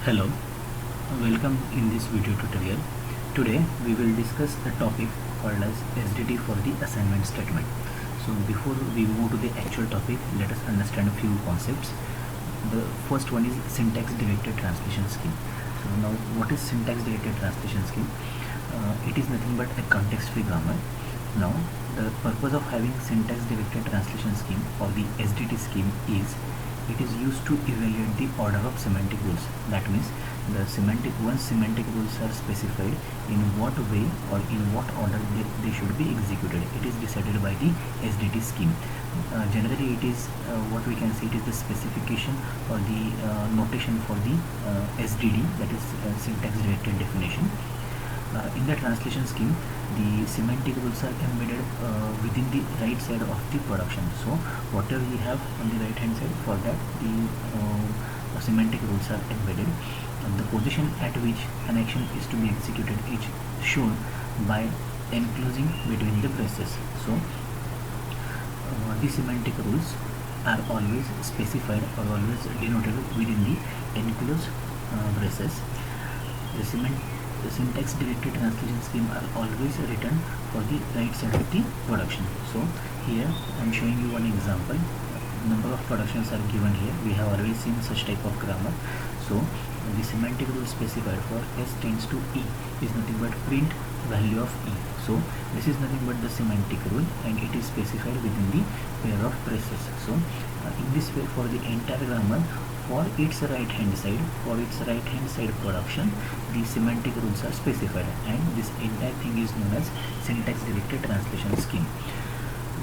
Hello, welcome in this video tutorial. Today we will discuss the topic called as SDT for the assignment statement. So before we move to the actual topic, let us understand a few concepts. The first one is syntax directed translation scheme. So now what is syntax directed translation scheme? It is nothing but a context free grammar. Now the purpose of having syntax directed translation scheme or the SDT scheme is it is used to evaluate the order of semantic rules. That means once semantic rules are specified, in what way or in what order they should be executed, it is decided by the SDT scheme. Generally it is what we can say, it is the specification or the notation for the SDD, that is syntax directed definition. In the translation scheme, the semantic rules are embedded within the right side of the production. So whatever we have on the right hand side, for that the semantic rules are embedded. The position at which an action is to be executed is shown by enclosing between the braces. So the semantic rules are always specified or always denoted within the enclosed braces. The syntax directed translation scheme are always written for the right side of the production. So here I am showing you one example. Number of productions are given here. We have already seen such type of grammar. So the semantic rule specified for S tends to E is nothing but print value of E. So this is nothing but the semantic rule, and it is specified within the pair of braces. So in this way, for the entire grammar, for its right hand side production, the semantic rules are specified, and this entire thing is known as syntax directed translation scheme.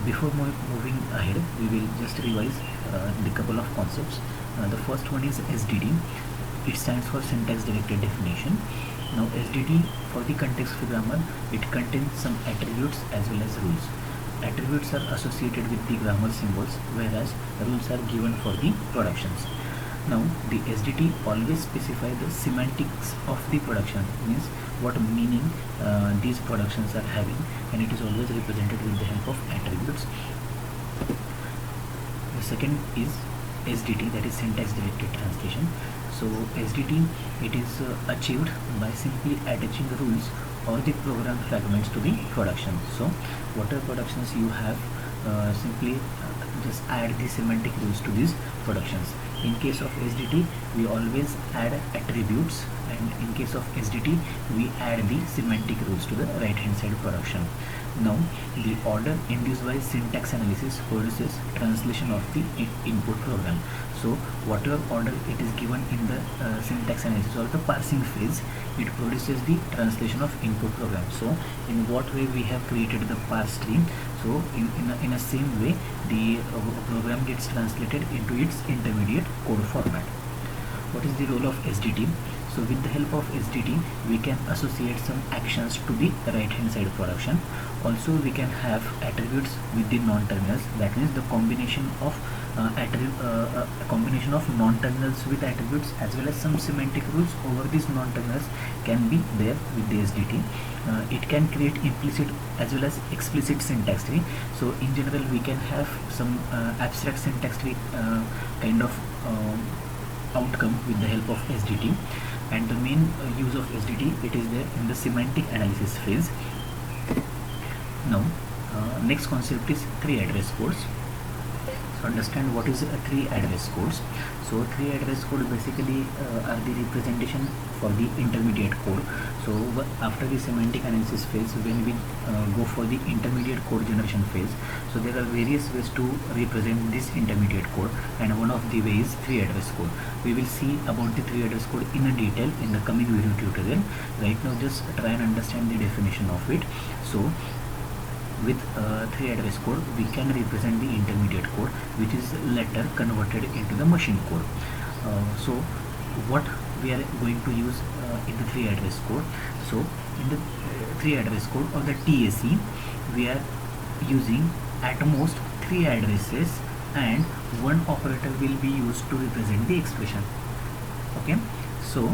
Before moving ahead, we will just revise the couple of concepts. The first one is SDD. It stands for syntax directed definition. Now SDD, for the context free grammar, it contains some attributes as well as rules. Attributes are associated with the grammar symbols, whereas rules are given for the productions. Now the SDT always specify the semantics of the production, means what meaning these productions are having, and it is always represented with the help of attributes. The second is SDT, that is syntax directed translation. So SDT, it is achieved by simply attaching rules or the program fragments to the production. So whatever productions you have, simply just add the semantic rules to these productions. In case of SDT, we always add attributes, and in case of SDT, we add the semantic rules to the right hand side production. Now the order induced by syntax analysis produces translation of the input program. So whatever order it is given in the syntax analysis or the parsing phase, it produces the translation of input program. So in what way we have created the parse tree, so in a same way the program gets translated into its intermediate code format. What is the role of SDT? So with the help of SDT, we can associate some actions to the right hand side production. Also we can have attributes with the non-terminals, that means the combination of non-terminals with attributes as well as some semantic rules over these non-terminals can be there with the SDT. It can create implicit as well as explicit syntax tree. So in general we can have some abstract syntax tree kind of outcome with the help of SDT, and the main use of SDT, it is there in the semantic analysis phase. Now next concept is three address codes. So understand what is a three address codes. So three address code basically are the representation for the intermediate code. So after the semantic analysis phase, when we go for the intermediate code generation phase, so there are various ways to represent this intermediate code, and one of the ways is three address code. We will see about the three address code in a detail in the coming video tutorial. Right now just try and understand the definition of it. So with three address code, we can represent the intermediate code, which is later converted into the machine code. So what we are going to use in the three address code, so in the three address code or the TAC, we are using at most three addresses, and one operator will be used to represent the expression. Okay, so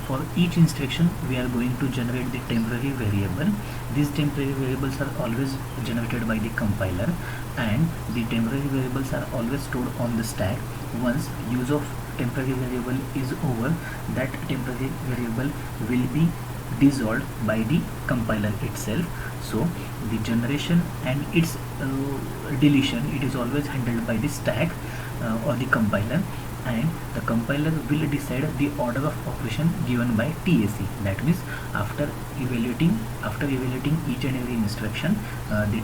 for each instruction we are going to generate the temporary variable. These temporary variables are always generated by the compiler, and the temporary variables are always stored on the stack. Once use of temporary variable is over, that temporary variable will be dissolved by the compiler itself. So the generation and its deletion, it is always handled by the stack or the compiler, and the compiler will decide the order of operation given by TAC. That means after evaluating each and every instruction, the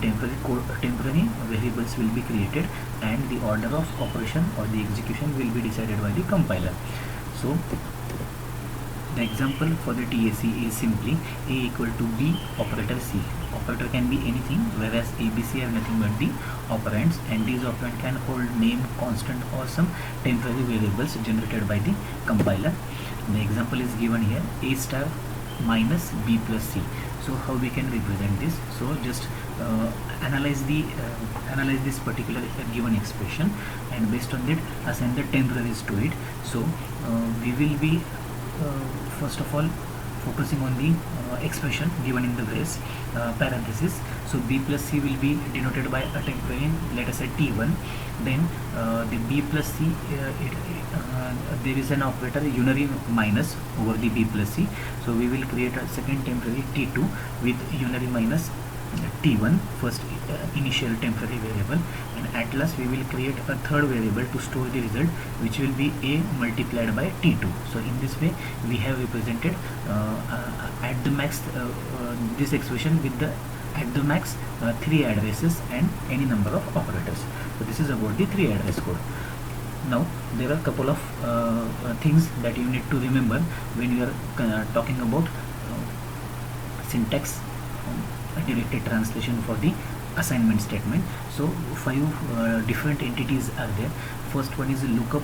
temporary variables will be created and the order of operation or the execution will be decided by the compiler. So the example for the TAC is simply A equal to B operator C. Operator can be anything, whereas A, B, C have nothing but the operands, and these operand can hold name, constant or some temporary variables generated by the compiler. The example is given here, A star minus B plus C. So how we can represent this? So just analyze this particular given expression, and based on that assign the temporaries to it. So we will be first of all focusing on the expression given in the brace parenthesis. So B plus C will be denoted by a temporary, let us say T1. Then the B plus C, there is an operator unary minus over the B plus C. So we will create a second temporary T2 with unary minus T1, first initial temporary variable, and at last we will create a third variable to store the result, which will be A multiplied by T2. So in this way we have represented at the max this expression with the at the max 3 addresses and any number of operators. So this is about the 3 address code. Now there are a couple of things that you need to remember when you are talking about syntax directed translation for the assignment statement. So 5 different entities are there. First one is lookup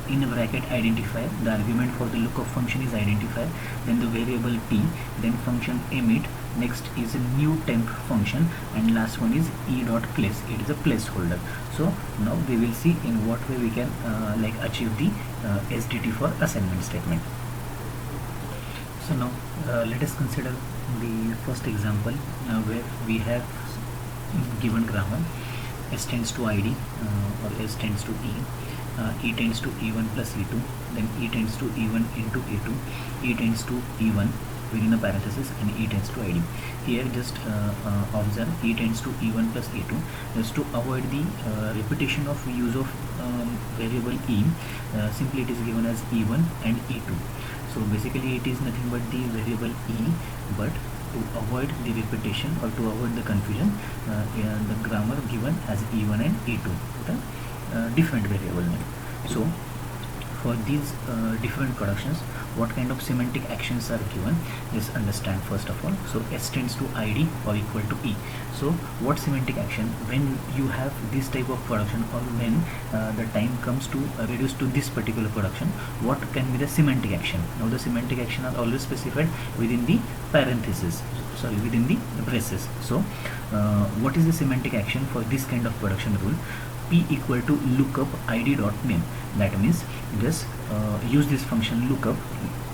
in a bracket identifier. The argument for the lookup function is identifier, then the variable t, then function emit, next is a new temp function, and last one is e.place. It is a placeholder. So now we will see in what way we can like achieve the SDT for assignment statement. So now let us consider the first example where we have given grammar S tends to ID or S tends to E tends to E1 plus E2, then E tends to E1 into E2, E tends to E1 within a parenthesis, and E tends to ID. Here just observe E tends to E1 plus E2, just to avoid the repetition of use of variable E, simply it is given as E1 and E2. So basically it is nothing but the variable E, but to avoid the repetition or to avoid the confusion, the grammar given as E1 and E2 with a different variable name. So for these different productions, what kind of semantic actions are given? Just understand first of all. So S tends to ID or equal to E. So what semantic action when you have this type of production, or when the time comes to reduce to this particular production, what can be the semantic action? Now the semantic action are always specified within the parenthesis, sorry, within the braces. So what is the semantic action for this kind of production rule? P equal to lookup id dot name. That means just use this function lookup.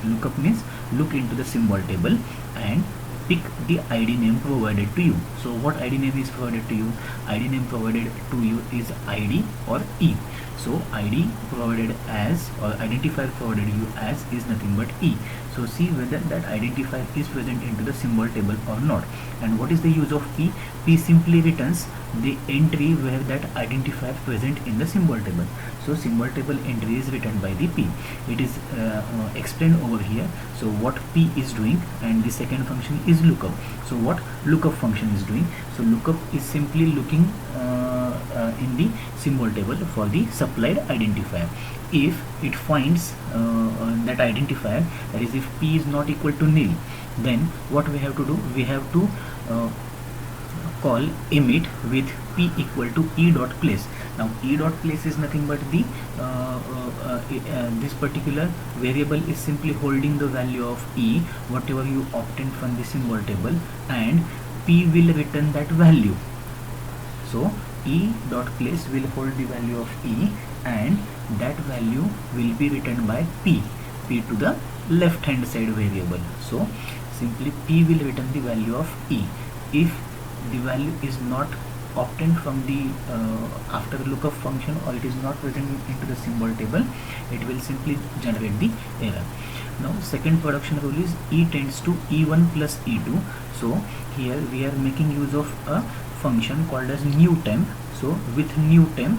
Lookup means look into the symbol table and pick the ID name provided to you. So what ID name is provided to you? ID name provided to you is ID or E. So ID provided as, or identifier provided you as, is nothing but E. So see whether that identifier is present into the symbol table or not. And what is the use of P? P simply returns the entry where that identifier present in the symbol table. So symbol table entry is written by the P. It is explained over here. So what P is doing, and the second function is lookup. So what lookup function is doing? So lookup is simply looking in the symbol table for the supplied identifier. If it finds that identifier, that is if P is not equal to nil, then what we have to do? We have to call emit with P equal to E dot place. Now E dot place is nothing but the this particular variable is simply holding the value of E, whatever you obtained from the symbol table, and P will return that value. So E dot place will hold the value of E, and that value will be written by P to the left hand side variable. So simply P will return the value of E. If the value is not obtained from the after lookup function, or it is not present into the symbol table, it will simply generate the error. Now second production rule is E tends to E1 plus E2. So here we are making use of a function called as new temp. So with new temp,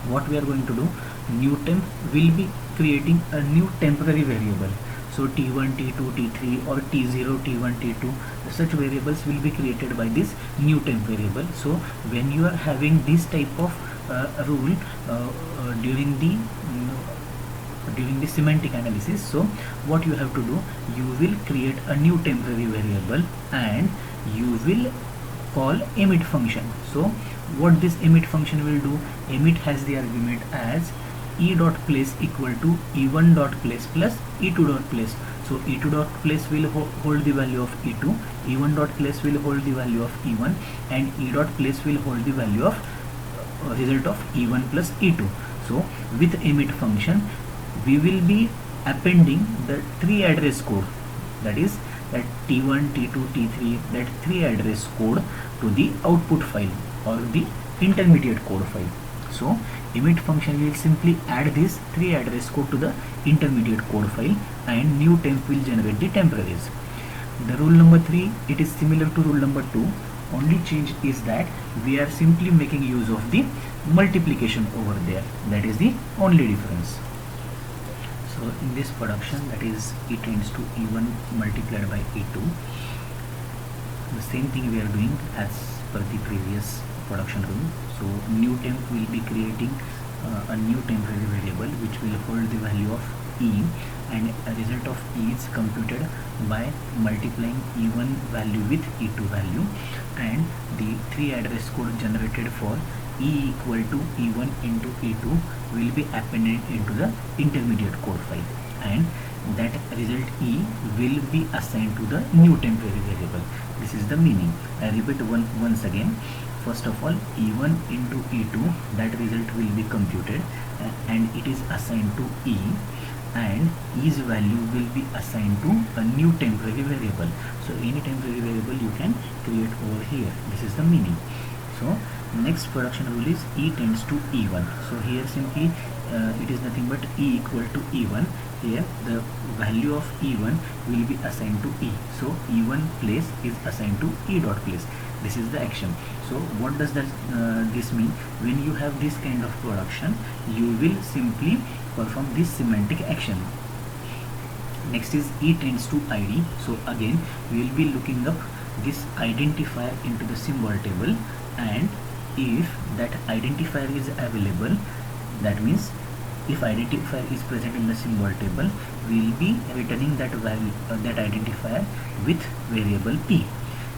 what we are going to do, new temp will be creating a new temporary variable. So t1, t2, t3 or t0, t1, t2, such variables will be created by this new temp variable. So when you are having this type of rule during the semantic analysis, so what you have to do, you will create a new temporary variable and you will call emit function. So what this emit function will do, emit has the argument as e dot place equal to e1 dot place plus e2 dot place. So e2 dot place will hold the value of e2, e1 dot place will hold the value of e1, and e dot place will hold the value of result of e1 plus e2. So with emit function we will be appending the 3 address code, that is that t1, t2, t3, that 3 address code to the output file or the intermediate code file. So emit function will simply add this 3 address code to the intermediate code file and new temp will generate the temporaries. The rule number 3, it is similar to rule number 2. Only change is that we are simply making use of the multiplication over there. That is the only difference. So in this production, that is E tends to E1 multiplied by E2. The same thing we are doing as per the previous production rule. So new temp will be creating a new temporary variable which will hold the value of E, and a result of E is computed by multiplying E1 value with E2 value, and the 3 address code generated for E equal to E1 into E2 will be appended into the intermediate code file, and that result E will be assigned to the new temporary variable. This is the meaning. I repeat once again. First of all, E1 into E2, that result will be computed and it is assigned to E, and E's value will be assigned to a new temporary variable. So any temporary variable you can create over here. This is the meaning. So next production rule is E tends to E1. So here simply it is nothing but E equal to E1. Here the value of E1 will be assigned to E. So E1 place is assigned to E dot place. This is the action. So what does that this mean? When you have this kind of production, you will simply perform this semantic action. Next is E tends to ID. So again we will be looking up this identifier into the symbol table, and if that identifier is available, that means if identifier is present in the symbol table, we will be returning that value, that identifier with variable p.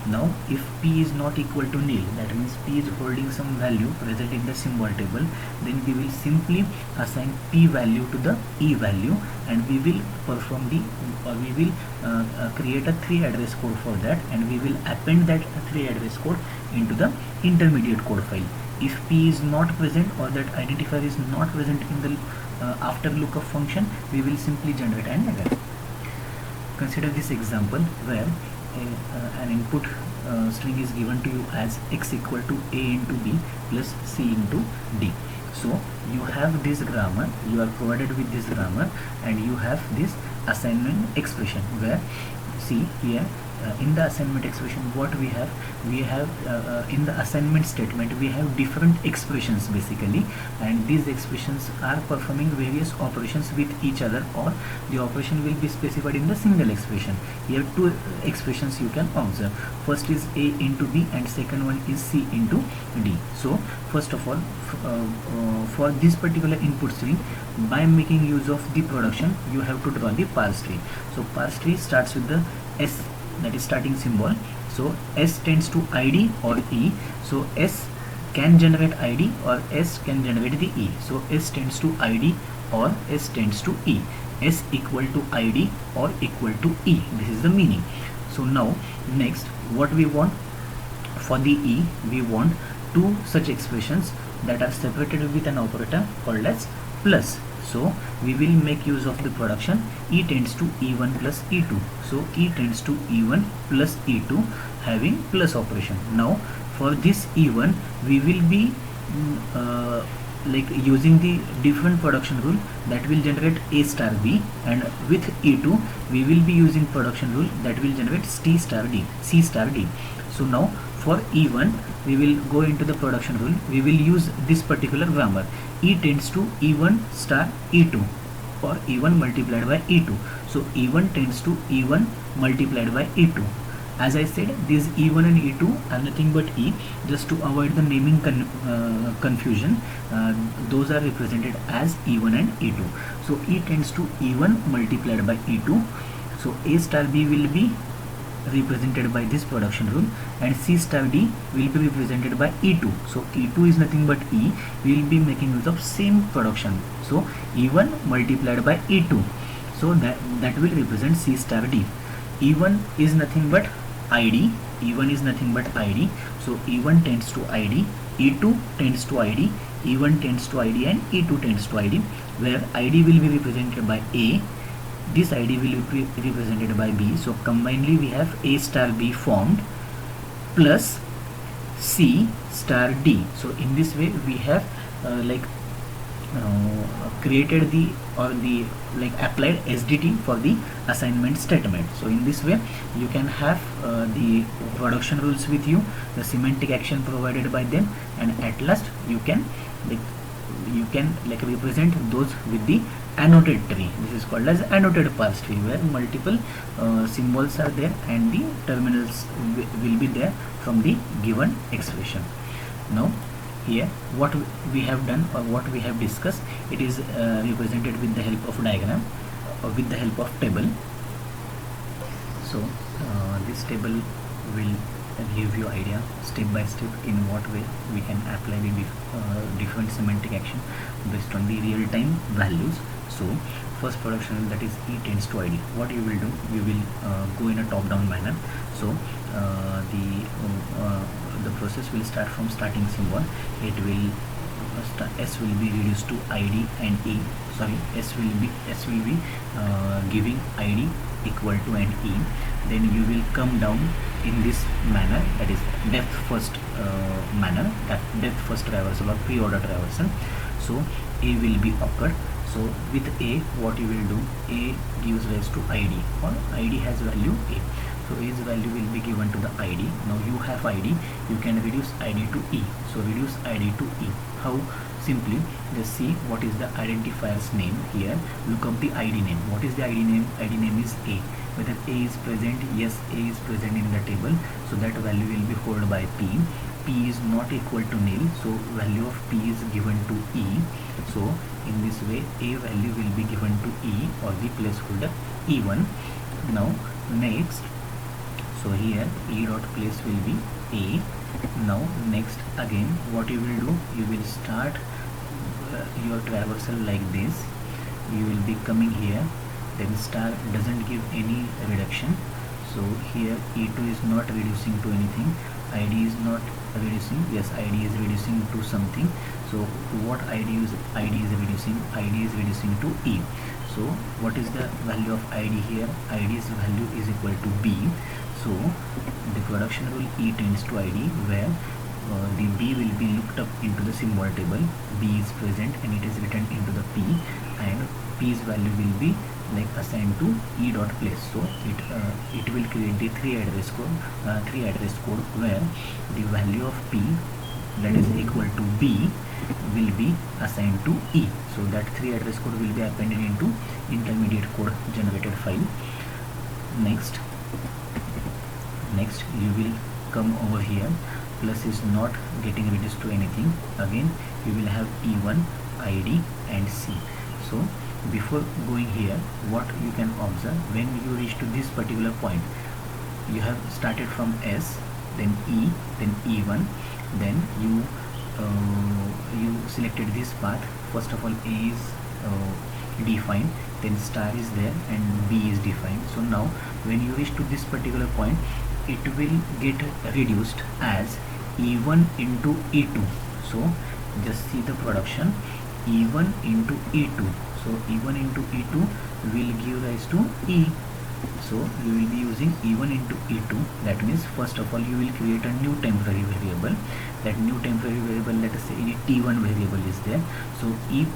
Now if p is not equal to nil, that means p is holding some value present in the symbol table, then we will simply assign p value to the e value, and we will perform the we will create a 3 address code for that, and we will append that 3 address code into the intermediate code file. If p is not present or that identifier is not present in the after lookup function, we will simply generate an error. Consider this example where an input string is given to you as x equal to a into b plus c into d. So you have this grammar, you are provided with this grammar, and you have this assignment expression where, see here, in the assignment expression what we have in the assignment statement we have different expressions basically, and these expressions are performing various operations with each other, or the operation will be specified in the single expression. Here 2 expressions you can observe. First is a into b and second one is c into d. So first of all, for this particular input string, by making use of the production, you have to draw the parse tree. So parse tree starts with the s, that is starting symbol. So s tends to id or e. So s can generate id or s can generate the e. So s tends to id or s tends to e. S equal to id or equal to e. This is the meaning. So now next, what we want for the e, we want 2 such expressions that are separated with an operator called as plus. So we will make use of the production E tends to E1 plus E2. So E tends to E1 plus E2 having plus operation. Now for this E1 we will be like using the different production rule that will generate A star B, and with E2 we will be using production rule that will generate C star D. So now for E1 we will go into the production rule. We will use this particular grammar: E tends to E1 star E2, or E1 multiplied by E2. So E1 tends to E1 multiplied by E2. As I said, these E1 and E2 are nothing but E. Just to avoid the naming confusion, those are represented as E1 and E2. So E tends to E1 multiplied by E2. So A star B will be represented by this production rule, and C star D will be represented by E2. So E2 is nothing but E. We will be making use of same production. So E1 multiplied by E2. So that will represent C star D. E1 is nothing but ID. E1 is nothing but ID. So E1 tends to ID, E2 tends to ID, E1 tends to ID, and E2 tends to ID, where ID will be represented by A, this ID will be represented by B. So combinedly we have A star B formed plus C star D. So in this way we have created the applied SDT for the assignment statement. So in this way you can have the production rules with you, the semantic action provided by them, and at last you can represent those with the annotated tree. This is called as annotated parse tree, where multiple symbols are there and the terminals will be there from the given expression. Now here what we have done, or what we have discussed, it is represented with the help of diagram or with the help of table. So this table will give you idea step by step in what way we can apply the different semantic action based on the real-time values. So first production, that is E tends to ID. What you will do, you will go in a top-down manner. So the process will start from starting symbol. It will S will be reduced to ID and E. Sorry, S will be giving ID equal to and E. Then you will come down in this manner, that is depth first manner, that depth first traversal or pre-order traversal. So A will be occurred. So with A, what you will do, A gives rise to ID, or ID has value A. So A's value will be given to the ID. Now you have ID, you can reduce ID to E. So reduce ID to E. How? Simply just see what is the identifier's name here. Look up the ID name. What is the ID name? ID name is A. Whether A is present? Yes, A is present in the table. So that value will be held by P. P is not equal to nil. So value of P is given to E. So in this way A value will be given to E, or the placeholder E1. Now next, so here E dot place will be A. Now next again what you will do, you will start your traversal like this. You will be coming here, then star doesn't give any reduction. So here E2 is not reducing to anything, ID is not reducing. Yes, ID is reducing to something. So what ID is reducing? ID is reducing to E. So what is the value of ID here? ID's value is equal to B. So the production rule E tends to ID, where the B will be looked up into the symbol table. B is present and it is written into the P, and P's value will be assigned to E dot place. So it will create the three address code where the value of P, that is equal to B, will be assigned to E. So that 3 address code will be appended into intermediate code generated file. Next you will come over here. Plus is not getting reduced to anything. Again you will have E1, ID and C. So before going here, what you can observe, when you reach to this particular point, you have started from S, then E, then E1, then you selected this path. First of all A is defined, then star is there, and B is defined. So now when you reach to this particular point, it will get reduced as E1 into E2. So just see the production, E1 into E2. So E1 into E2 will give rise to E. So you will be using e1 into e2. That means first of all you will create a new temporary variable. That new temporary variable, let us say any t1 variable is there. So e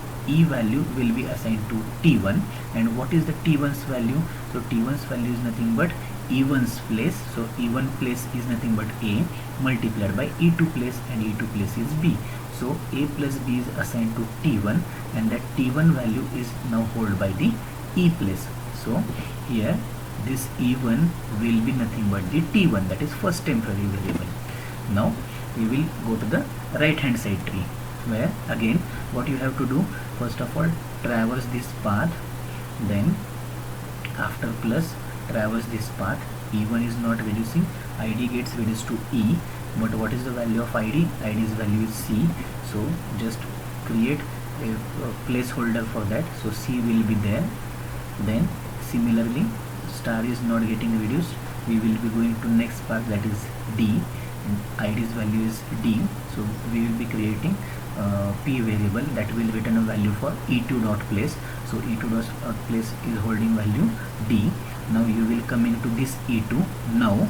value will be assigned to t1. And what is the t1's value? So t1's value is nothing but e1's place. So e1 place is nothing but a multiplied by e2 place, and e2 place is b. So a plus b is assigned to t1, and that t1 value is now held by the e place. So here this e1 will be nothing but the t1, that is first temporary variable. Now we will go to the right hand side tree, where again what you have to do, first of all traverse this path, then after plus traverse this path. E1 is not reducing, id gets reduced to e, but what is the value of id? Id's value is c. So just create a placeholder for that. So c will be there. Then similarly star is not getting reduced, we will be going to next part, that is d, and id's value is d. So we will be creating p variable that will return a value for e2 dot place. So e2 dot place is holding value d. Now you will come into this e2. Now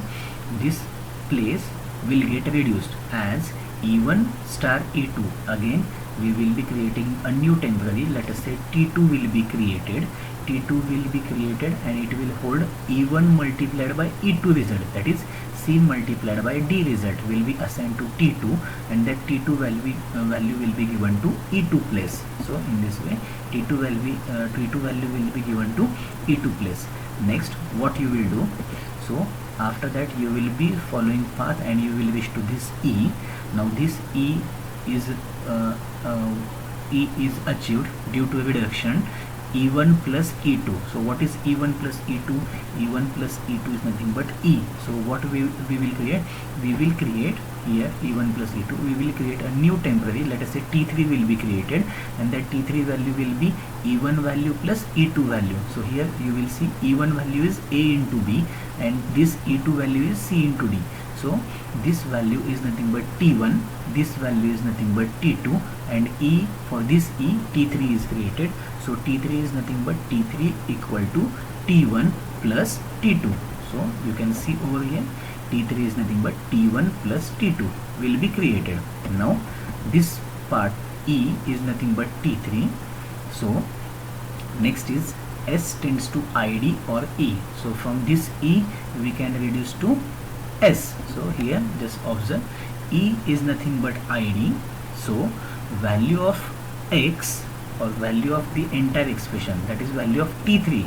this place will get reduced as e1 star e2. Again we will be creating a new temporary, let us say t2 will be created. T2 will be created and it will hold e1 multiplied by e2 result, that is c multiplied by d result will be assigned to t2, and that t2 value will be given to e2 place. So in this way t2 value will be given to e2 place. Next what you will do, so after that you will be following path and you will reach to this e. Now this e is achieved due to reduction e1 plus e2. So what is e1 plus e2? E1 plus e2 is nothing but e. So what we will create? We will create here e1 plus e2. We will create a new temporary, let us say t3 will be created, and that t3 value will be e1 value plus e2 value. So here you will see e1 value is a into b, and this e2 value is c into d. So this value is nothing but t1, this value is nothing but t2, and e, for this e, t3 is created. So t3 is nothing but t3 equal to t1 plus t2. So you can see over here t3 is nothing but t1 plus t2 will be created. Now this part e is nothing but t3. So next is s tends to id or e. So from this e we can reduce to s. So here just observe, e is nothing but id. So value of x or value of the entire expression, that is value of t3,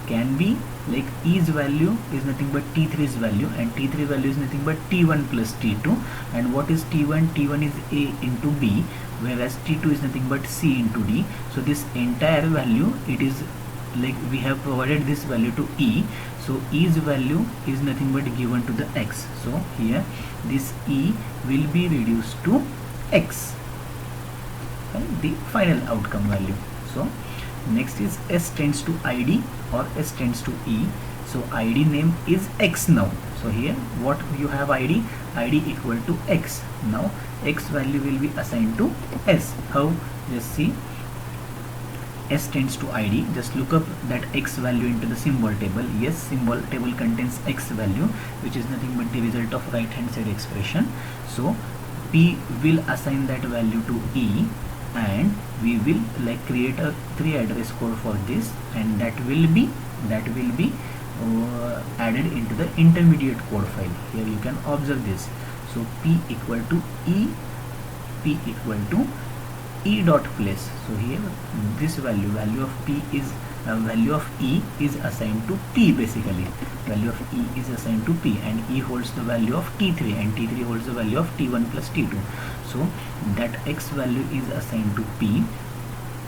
can be like e's value is nothing but t3's value, and t3 value is nothing but t1 plus t2. And what is t1? T1 is a into b, whereas t2 is nothing but c into d. So this entire value, it is like we have provided this value to e. So e's value is nothing but given to the x. So here this e will be reduced to x, and the final outcome value. So next is s tends to id or s tends to e. So id name is x now. So here what you have id equal to x. Now x value will be assigned to s. How? Just see, s tends to id, just look up that x value into the symbol table. Yes, symbol table contains x value, which is nothing but the result of right hand side expression. So p will assign that value to e, and we will like create a 3 address code for this, and that will be added into the intermediate code file. Here you can observe this. So p equal to e dot place. So here this value of p is value of e is assigned to p. Basically value of e is assigned to p, and e holds the value of t3, and t3 holds the value of t1 plus t2. So that x value is assigned to p.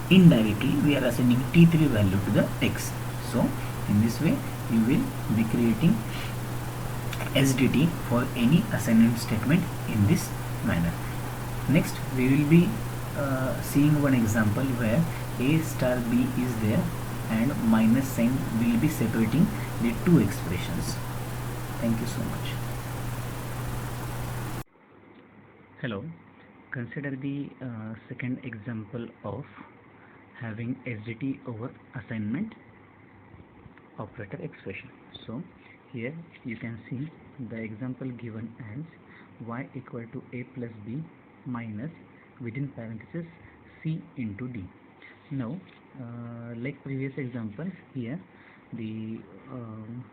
Indirectly we are assigning t3 value to the x. So in this way you will be creating SDT for any assignment statement in this manner. Next we will be seeing one example where a star b is there and minus sign will be separating the two expressions. Thank you so much. Hello, consider the second example of having SDT over assignment. operator expression. So here you can see the example given as y equal to a plus b minus within parenthesis c into d. Now like previous example, here the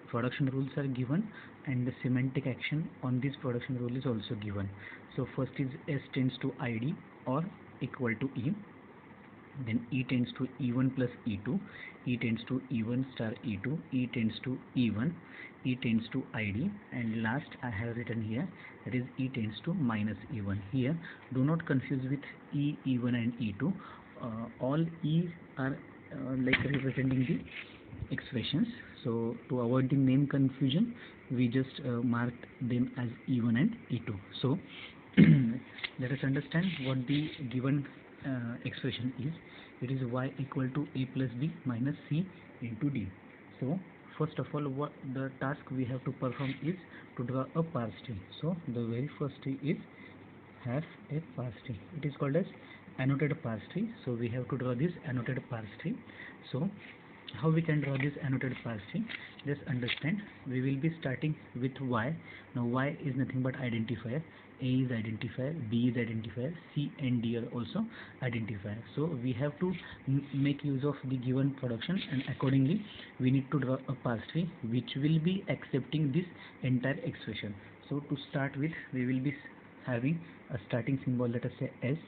production rules are given and the semantic action on this production rule is also given. So first is s tends to id or equal to e, then e tends to e1 plus e2, e tends to e1 star e2, e tends to e1, e tends to id, and last I have written here, that is e tends to minus e1. Here do not confuse with e, e1 and e2. All e are like representing the expressions, so to avoid the name confusion we just marked them as e1 and e2. So let us understand what the given expression is. It is y equal to a plus b minus c into d. So first of all, what the task we have to perform is to draw a parse tree. So the very first tree is have a parse tree. It is called as annotated parse tree. So we have to draw this annotated parse tree. So how we can draw this annotated parse tree? Just understand, we will be starting with y. Now y is nothing but identifier, a is identifier, b is identifier, c and d are also identifier. So we have to make use of the given production, and accordingly we need to draw a parse tree which will be accepting this entire expression. So to start with, we will be having a starting symbol, let us say s.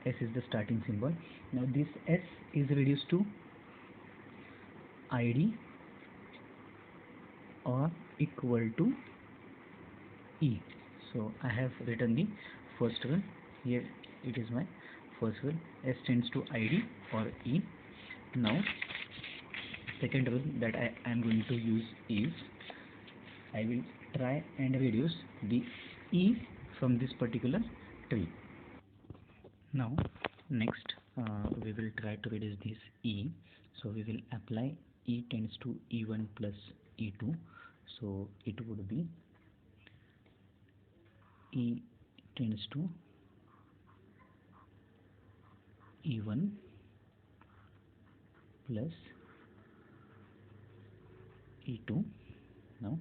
S is the starting symbol. Now this s is reduced to id or equal to e. So I have written the first one here. It is my first one, s tends to id or e. Now second rule that I am going to use is I will try and reduce the e from this particular tree. Now next we will try to reduce this e. So we will apply e tends to e1 plus e2. So it would be e tends to e1 plus e2. Now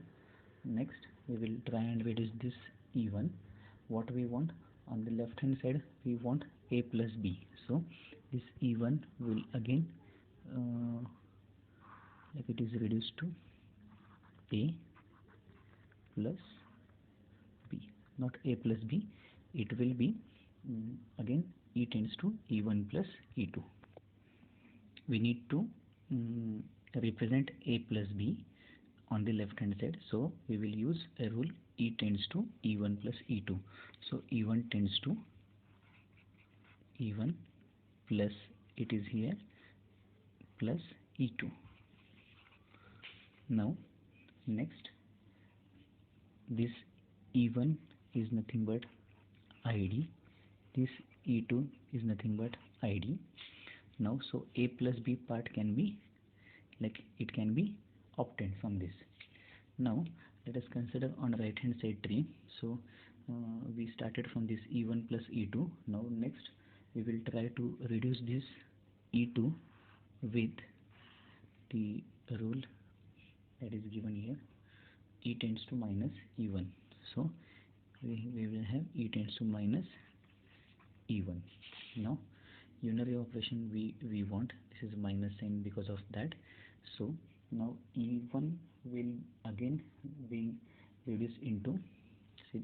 next we will try and reduce this e1. What we want on the left hand side, we want a plus b. So this e1 will again like it is reduced to a plus b, not a plus b, it will be again e tends to e1 plus e2. We need to represent a plus b on the left hand side, so we will use a rule e tends to e1 plus e2. So e1 tends to e1 plus, it is here, plus e2. Now next this e1 is nothing but id, this e2 is nothing but id. Now so a plus b part can be like it can be obtained from this. Now let us consider on right hand side tree. So we started from this e1 plus e2. Now next we will try to reduce this e2 with the rule that is given here, e tends to minus e1. So we will have e tends to minus e1. Now unary operation we want, this is minus sign because of that. So now e1 will again be reduced into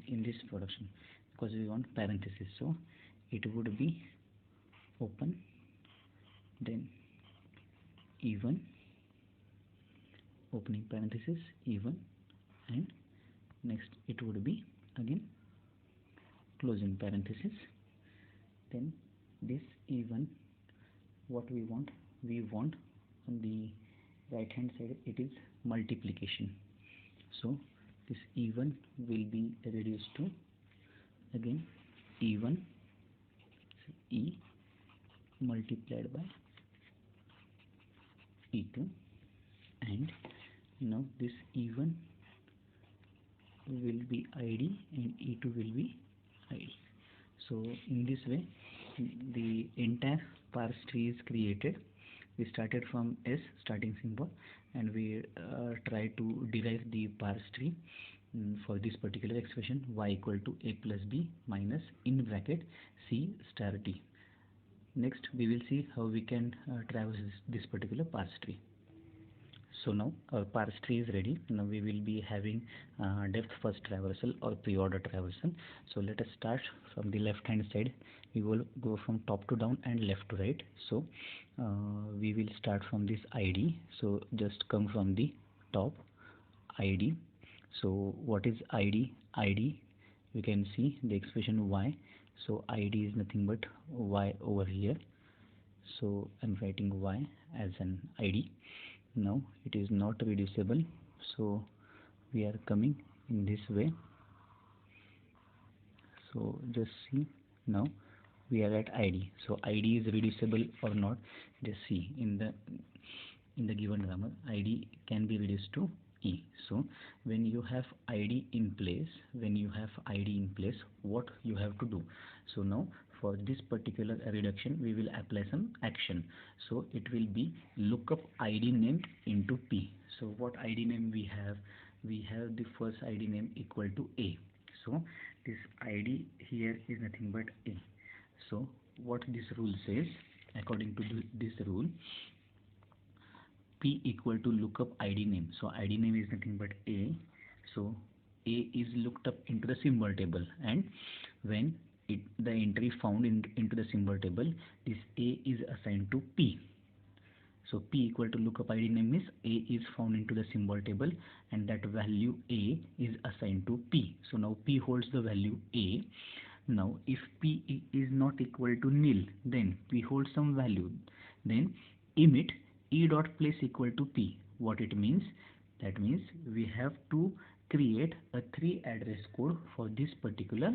in this production because we want parenthesis. So it would be open, then e1 opening parenthesis e1, and next it would be again closing parenthesis. Then this e1, what we want on the right hand side, it is multiplication. So this e1 will be reduced to again e1 e multiplied by e2, and now this e1 will be id and e2 will be id. So in this way the entire parse tree is created. we started from S starting symbol, and we try to derive the parse tree for this particular expression y equal to a plus b minus in bracket c star t. Next we will see how we can traverse this particular parse tree. So now our parse tree is ready. Now we will be having depth first traversal or pre-order traversal. So let us start from the left hand side. We will go from top to down and left to right. So we will start from this ID. So just come from the top, ID. So what is ID? ID, you can see the expression y. So ID is nothing but y over here. So I'm writing y as an ID. Now it is not reducible, so we are coming in this way. So just see, now we are at ID. So ID is reducible or not, just see in the given grammar ID can be reduced to E. So when you have ID in place, what you have to do? So now for this particular reduction we will apply some action. So it will be lookup ID name into P. So what ID name we have? We have the first ID name equal to A. So this ID here is nothing but A. So what this rule says, according to this rule, P equal to lookup ID name. So ID name is nothing but A. So A is looked up into the symbol table, and when the entry found into the symbol table, this A is assigned to P. So P equal to lookup ID name means A is found into the symbol table, and that value A is assigned to P. So now P holds the value A. Now if P is not equal to nil, then P holds some value. Then emit E dot place equal to P. What it means? That means we have to create a 3 address code for this particular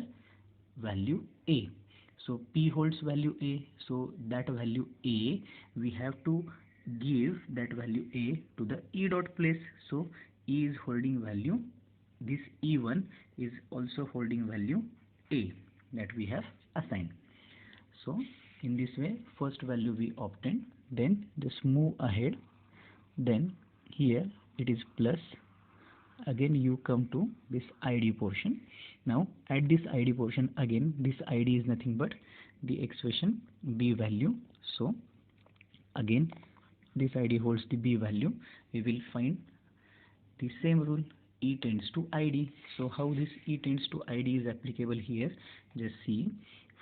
value A. So P holds value A, so that value A we have to give that value A to the E dot place. So E is holding value, this E1 is also holding value A that we have assigned. So in this way first value we obtain, then just move ahead, then here it is plus, again you come to this ID portion. Now at this ID portion, again this ID is nothing but the expression B value. So again this ID holds the B value. We will find the same rule, E tends to ID. So how this E tends to ID is applicable here? Just see,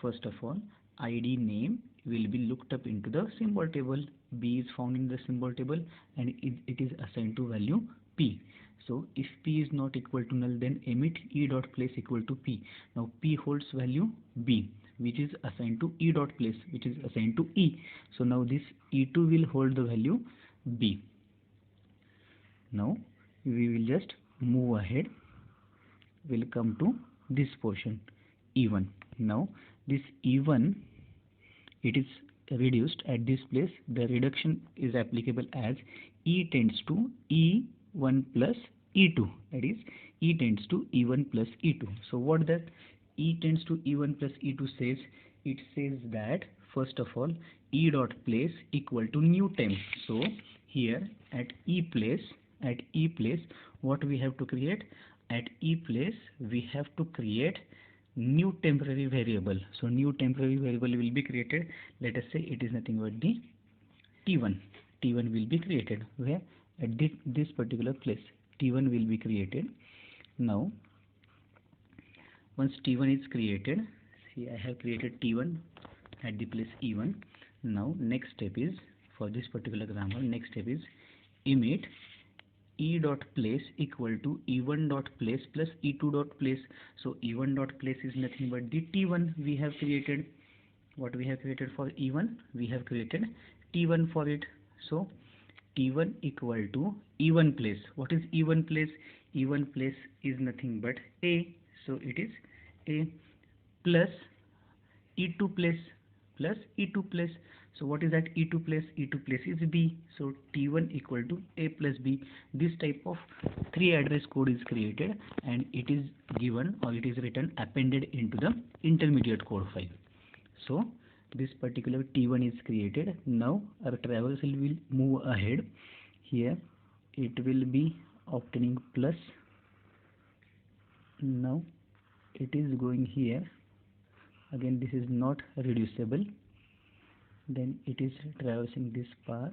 first of all ID name will be looked up into the symbol table. B is found in the symbol table, and it is assigned to value P. So if P is not equal to null, then emit E dot place equal to P. Now P holds value B, which is assigned to E dot place, which is assigned to E. So now this E2 will hold the value B. Now we will just move ahead. We'll come to this portion, E1. Now this E1, it is reduced at this place. The reduction is applicable as E tends to E1 plus E2, that is E tends to E1 plus E2. So what that E tends to E1 plus E2 says? It says that first of all E dot place equal to new temp. So here at E place, what we have to create? At E place we have to create new temporary variable. So new temporary variable will be created. Let us say it is nothing but the T1. T1 will be created, where at this particular place T1 will be created. Now once T1 is created, see I have created T1 at the place E1. Now next step is, for this particular grammar, next step is emit E dot place equal to E1 dot place plus E2 dot place. So E1 dot place is nothing but the T1 we have created. What we have created for E1? We have created T1 for it. So T1 equal to E1 place. What is E1 place? E1 place is nothing but A. So it is A plus E2 place plus E2 place. So what is that E2 place? E2 place is B. So T1 equal to A plus B. This type of 3 address code is created, and it is given, or it is written, appended into the intermediate code file. So this particular T1 is created. Now our traversal will move ahead. Here it will be obtaining plus. Now it is going here. Again this is not reducible. Then it is traversing this path.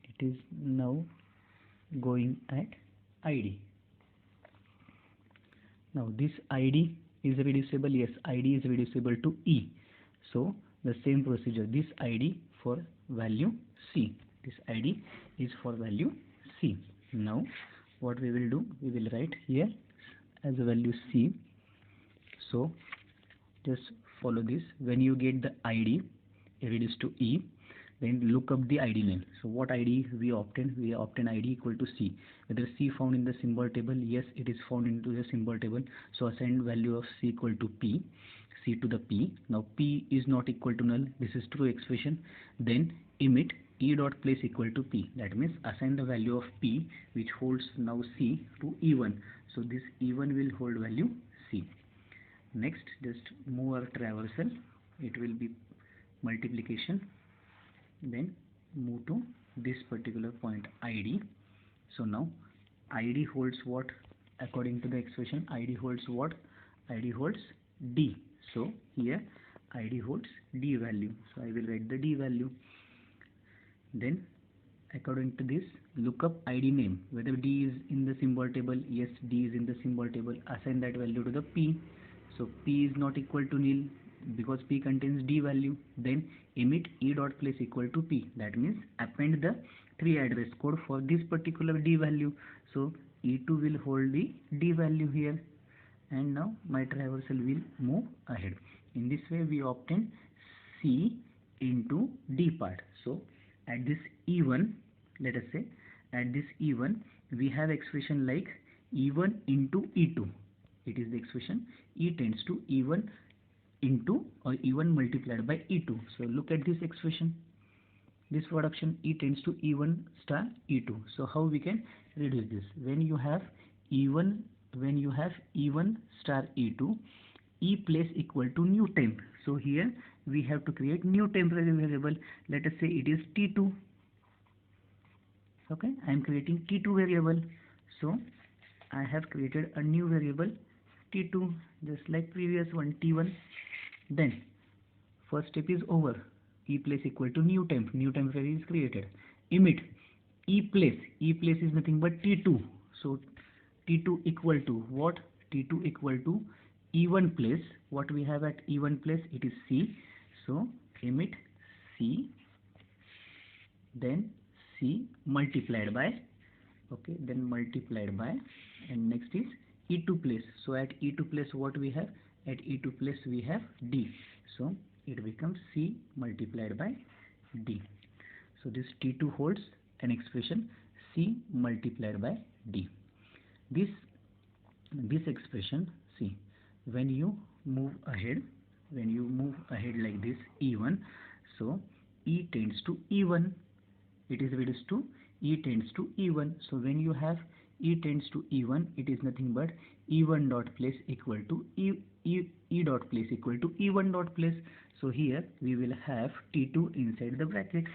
It is now going at ID. Now this ID is reducible. Yes, ID is reducible to E. So the same procedure. This ID for value C. This ID is for value C. Now what we will do? We will write here as a value C. So just follow this. When you get the ID reduced to E, then look up the ID name. So what ID we obtain? We obtain ID equal to C. Whether C found in the symbol table? Yes, it is found into the symbol table. So assign value of C equal to P, C to the P. Now P is not equal to null. This is true expression. Then emit E dot place equal to P. That means assign the value of P, which holds now C, to E1. So this E1 will hold value C. Next, just move our traversal. It will be multiplication. Then move to this particular point ID. So now ID holds what? According to the expression, ID holds what? ID holds D. So here ID holds D value. So I will write the D value. Then according to this, look up ID name. Whether D is in the symbol table? Yes, D is in the symbol table. Assign that value to the P. So P is not equal to nil because P contains D value. Then emit E dot place equal to P. That means append the 3 address code for this particular D value. So E2 will hold the D value here. And now my traversal will move ahead. In this way we obtain C into D part. So at this E1, let us say at this E1 we have expression like E1 into E2. It is the expression E tends to E1 into or E1 multiplied by E2. So look at this expression. This production E tends to E1 star E2. So how we can reduce this? When you have E1 star E2, E place equal to new temp. So here we have to create new temporary variable. Let us say it is T2. Okay, I am creating T2 variable. So I have created a new variable T2, just like previous one T1. Then first step is over. E place equal to new temp. New temporary is created. Emit E place. E place is nothing but T2. So T2 equal to what? T2 equal to E1 place. What we have at E1 place? It is C. So emit C. Then C multiplied by. Okay. Then multiplied by. And next is E2 place. So at E2 place what we have? At E2 place we have D. So it becomes C multiplied by D. So this T2 holds an expression C multiplied by D. This expression, see, when you move ahead like this E1, so E tends to E1. It is reduced to E tends to E1. So when you have E tends to E1, it is nothing but E1 dot place equal to E dot place equal to E1 dot place. So here we will have T2 inside the bracket.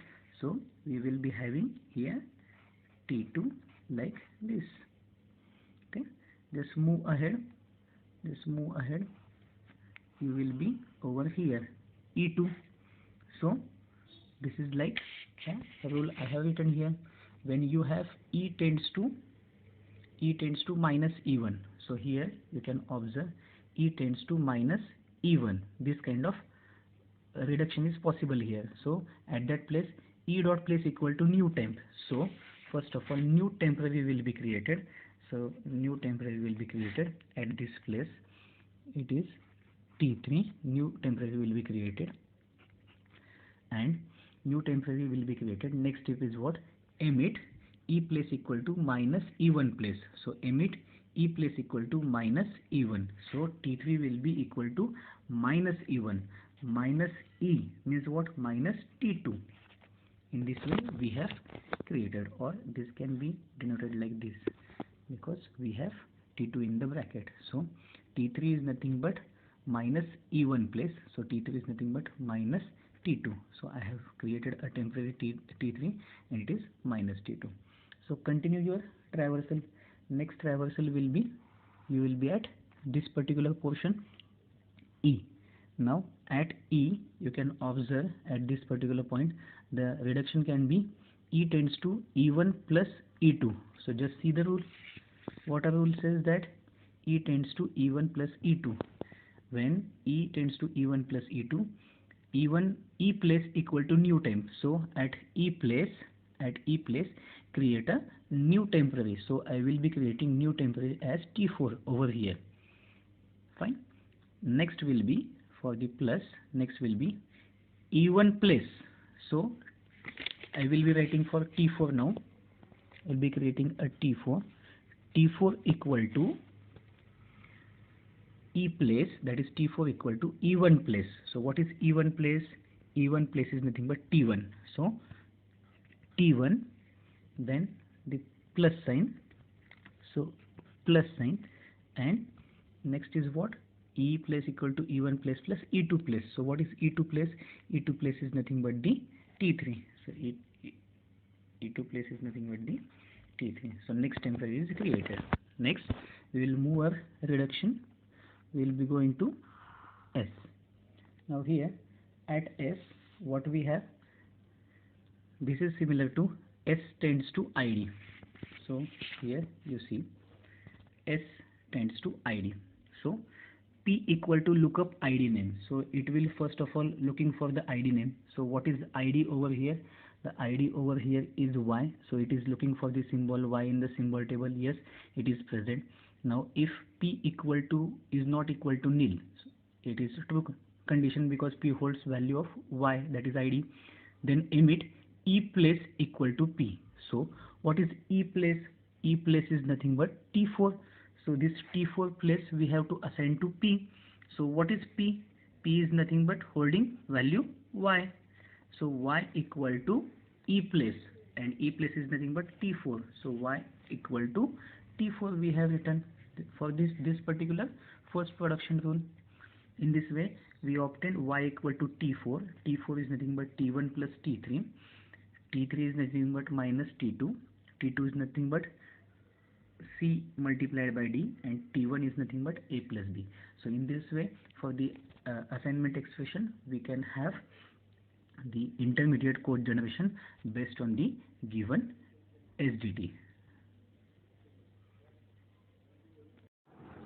So we will be having here T2 like this. Okay, just move ahead. You will be over here E2. So this is like a rule I have written here. When you have E tends to minus E1. So here you can observe E tends to minus E1. This kind of reduction is possible here. So at that place E dot place equal to new temp. So first of all new temporary will be created. So new temporary will be created at this place. It is T3. New temporary will be created. And new temporary will be created. Next step is what? Emit E place equal to minus E1 place. So emit E place equal to minus E1. So T3 will be equal to minus E1. Minus E means what? Minus T2. In this way we have created, or this can be denoted like this because we have T2 in the bracket. So T3 is nothing but minus E1 place. So T3 is nothing but minus T2. So I have created a temporary T3 and it is minus T2. So continue your traversal. Next traversal will be, you will be at this particular portion E. Now at E you can observe at this particular point the reduction can be E tends to E1 plus E2. So just see the rule. What our rule says that E tends to E1 plus E2. When E tends to E1 plus E2, E place equal to new temp. So at E place create a new temporary. So I will be creating new temporary as T4 over here. Fine. Next will be for the plus, next will be E1 place. So I will be writing for T4 now. I will be creating a T4. T4 equal to E place, that is T4 equal to E1 place. So what is E1 place? E1 place is nothing but T1. So T1, then the plus sign. So plus sign, and next is what? E place equal to E1 place plus E2 place. So what is E2 place? E2 place is nothing but the T3. So E2 place is nothing but the T3. So next temporary is created. Next we will move our reduction. We will be going to S. Now here at S what we have? This is similar to S tends to ID. So here you see S tends to ID. So P equal to lookup ID name. So it will first of all looking for the ID name. So what is ID over here? The ID over here is Y. So it is looking for the symbol Y in the symbol table. Yes, it is present. Now if P equal to is not equal to nil, so it is true condition because P holds value of Y, that is ID. Then emit E place equal to P. So what is E place? E place is nothing but T4. So this T4 place we have to assign to P. So what is P? P is nothing but holding value Y. So Y equal to E place, and E place is nothing but T4. So Y equal to T4 we have written for this particular first production rule. In this way we obtain Y equal to T4. T4 is nothing but T1 plus T3. T3 is nothing but minus T2. T2 is nothing but C multiplied by D, and T1 is nothing but A plus B. So in this way for the assignment expression we can have the intermediate code generation based on the given SDT.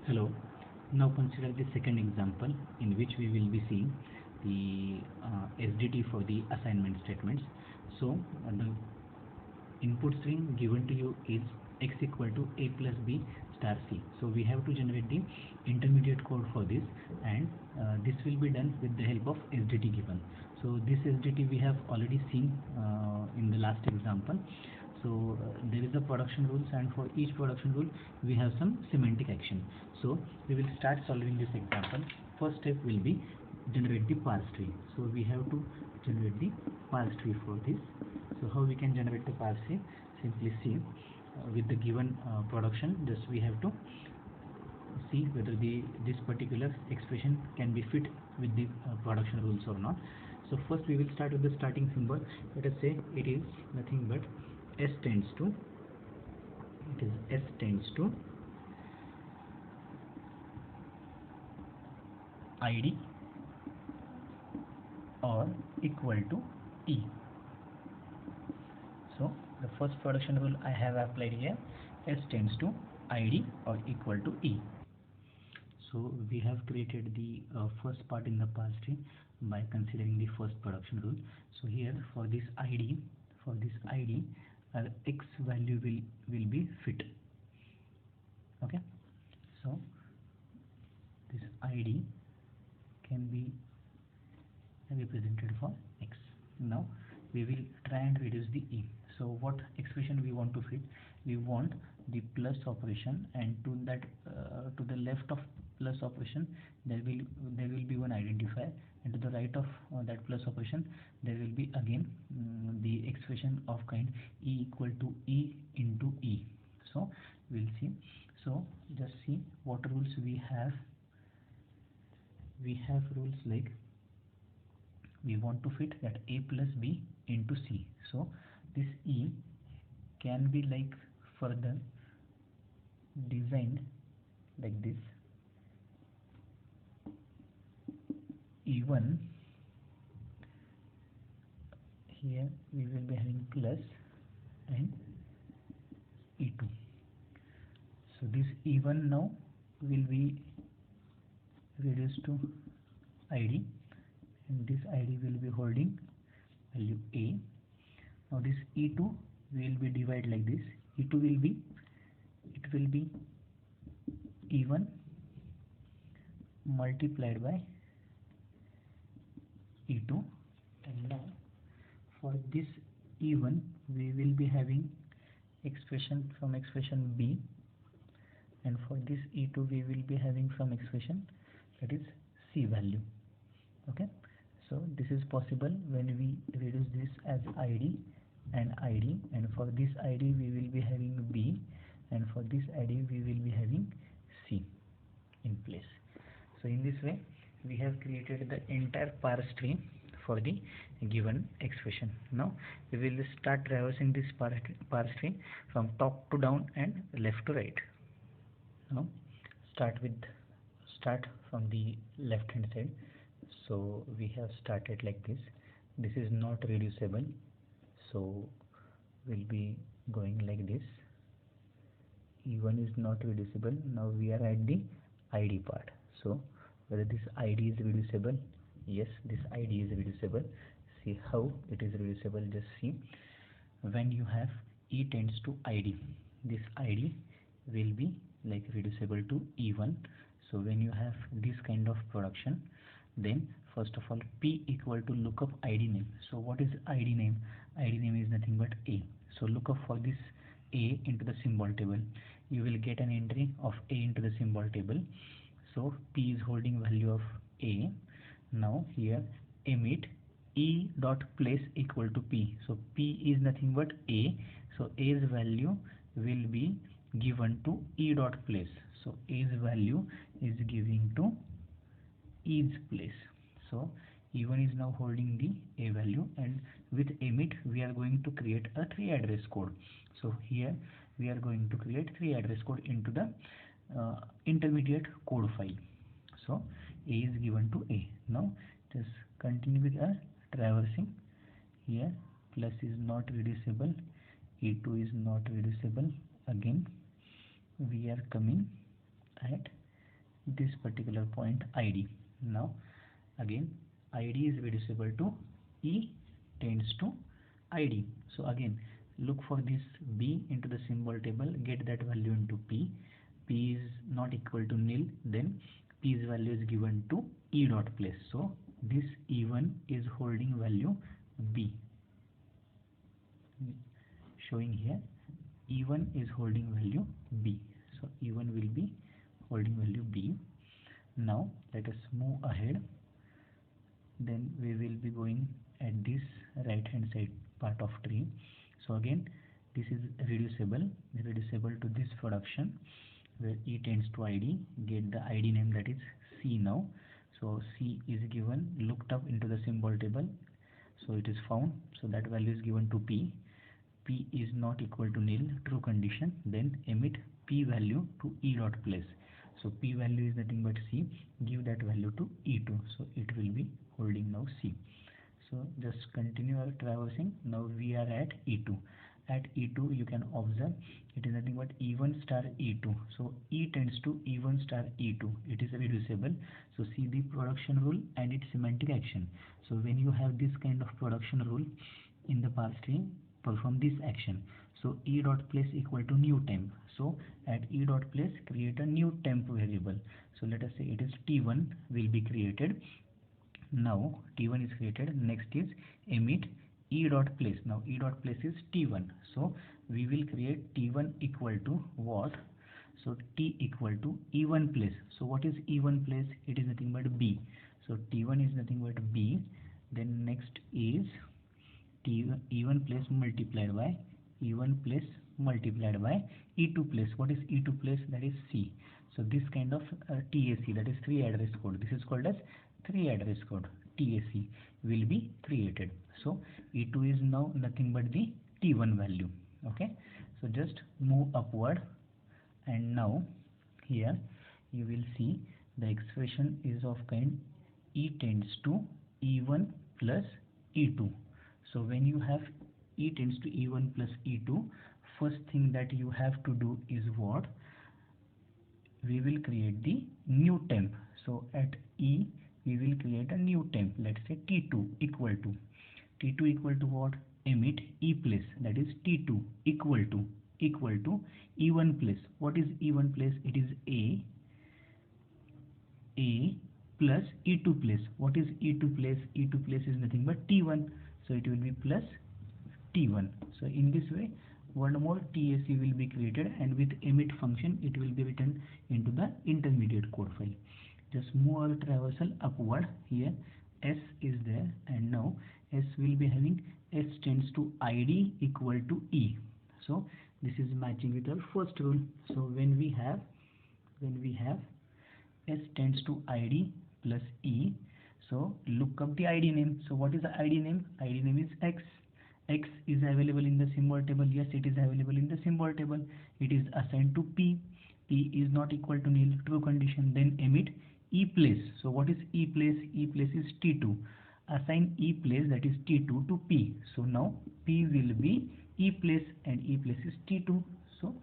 Hello. Now consider the second example in which we will be seeing the SDT for the assignment statements. So the input string given to you is x equal to a plus b star c. So we have to generate the intermediate code for this, and this will be done with the help of SDT given. So this SDT we have already seen in the last example. So there is a production rules, and for each production rule we have some semantic action. So we will start solving this example. First step will be generate the parse tree. So we have to generate the parse tree for this. So how we can generate the parse tree? Simply see with the given production, just we have to see whether this particular expression can be fit with the production rules or not. So first we will start with the starting symbol. Let us say it is nothing but S tends to, it is S tends to ID or equal to E. So the first production rule I have applied here, S tends to ID or equal to E. So we have created the first part in the parse tree by considering the first production rule. So here for this ID, X value will be fit. Okay. So this ID can be represented for X. Now we will try and reduce the E. So what expression we want to fit? We want the plus operation, and to that to the left of plus operation there will be one identifier, and to the right of that plus operation there will be again the expression of kind E equal to E into E. So we'll see. So just see what rules we have. we have rules like we want to fit that a plus b into c. So this e can be like further designed like this. E1, here we will be having plus and E2. So this E1 now will be reduced to ID, and this ID will be holding value A. Now this E2 will be divided like this. E2 will be, it will be E1 multiplied by E2, and now for this E1 we will be having expression from expression B, and for this E2 we will be having from expression that is C value. Okay, so this is possible when we reduce this as ID and ID, and for this ID we will be having B, and for this ID we will be having C in place. So in this way we have created the entire parse tree for the given expression. Now we will start traversing this parse tree from top to down and left to right. Now start from the left hand side. So we have started like this. This is not reducible, so we'll be going like this. E1 is not reducible. Now we are at the ID part. So whether this ID is reducible? Yes, this ID is reducible. See how it is reducible. Just see, when you have E tends to ID, this ID will be like reducible to E1. So when you have this kind of production, then first of all P equal to look up ID name. So what is ID name? ID name is nothing but A. So look up for this A into the symbol table. You will get an entry of A into the symbol table. So P is holding value of A. Now here emit E dot place equal to P. So P is nothing but A. So A's value will be given to E dot place. So A's value is giving to E's place. So E1 is now holding the A value, and with emit we are going to create a 3 address code. So here we are going to create 3 address code into the intermediate code file. So A is given to A. Now just continue with our traversing. Here plus is not reducible, E2 is not reducible. Again we are coming at this particular point ID. Now again ID is reducible to E tends to ID. So again look for this B into the symbol table, get that value into P. P is not equal to nil, then P's value is given to E dot place. So this E1 is holding value B. Showing here E1 is holding value B. So E1 will be holding value B. Now let us move ahead. Then we will be going at this right hand side part of tree. So again this is reducible to this production where E tends to ID. Get the ID name, that is C now. So C is given, looked up into the symbol table, so it is found. So that value is given to P. P is not equal to nil, true condition. Then emit P value to E dot place. So P value is nothing but C. Give that value to E2. So it will be holding now C. So just continue our traversing. Now we are at E2. At E2 you can observe it is nothing but E1 star E2. So E tends to E1 star E2. It is reducible. So see the production rule and its semantic action. So when you have this kind of production rule in the parse tree, perform this action. So E dot place equal to new temp. So at E dot place create a new temp variable. So let us say it is T1 will be created. Now T1 is created. Next is emit E dot place. Now E dot place is T1. So we will create T1 equal to what? So T equal to E1 place. So what is E1 place? It is nothing but B. So T1 is nothing but B. Then next is E1 place multiplied by E1 place multiplied by E2 place. What is E2 place? That is C. So this kind of TAC, that is 3 address code, this is called as 3 address code, TAC, will be created. So E2 is now nothing but the T1 value. Okay, so just move upward, and now here you will see the expression is of kind E tends to E1 plus E2. So when you have E tends to E1 plus E2, first thing that you have to do is what? We will create the new temp. So at E we will create a new temp. Let's say T2 equal to what? Emit E place, that is T2 equal to E1 place. What is E1 place? It is A plus E2 place. What is E2 place? E2 place is nothing but T1. So it will be plus T1. So in this way one more TAC will be created, and with emit function it will be written into the intermediate code file. Just move our traversal upward. Here S is there, and now S will be having S tends to ID equal to E. So this is matching with our first rule. So when we have S tends to ID plus E, so look up the ID name. So what is the ID name? ID name is X. X is available in the symbol table. Yes, it is available in the symbol table. It is assigned to P. P is not equal to nil, true condition. Then emit E place. So what is E place? E place is T2. Assign E place, that is T2, to P. So now P will be E place, and E place is T2. So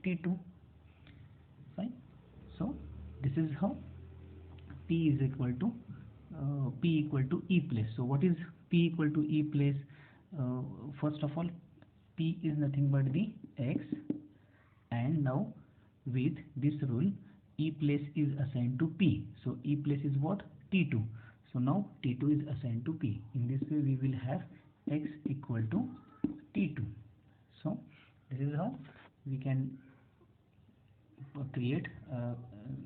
T2. Fine. So this is how P is equal to E place. So what is P equal to E place? First of all, P is nothing but the X, and now with this rule E place is assigned to P. So E place is what? T2. So now T2 is assigned to P. In this way we will have X equal to T2. So this is how we can create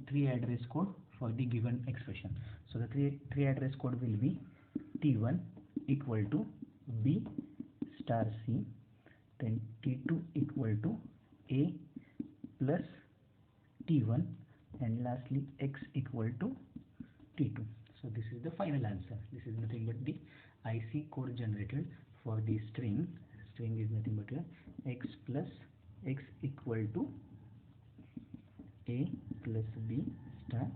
3 address code for the given expression. So the three address code will be T1 equal to B star C, then T2 equal to A plus T1, and lastly X equal to T2. So this is the final answer. This is nothing but the IC code generated for the string. String is nothing but X plus X equal to A plus B star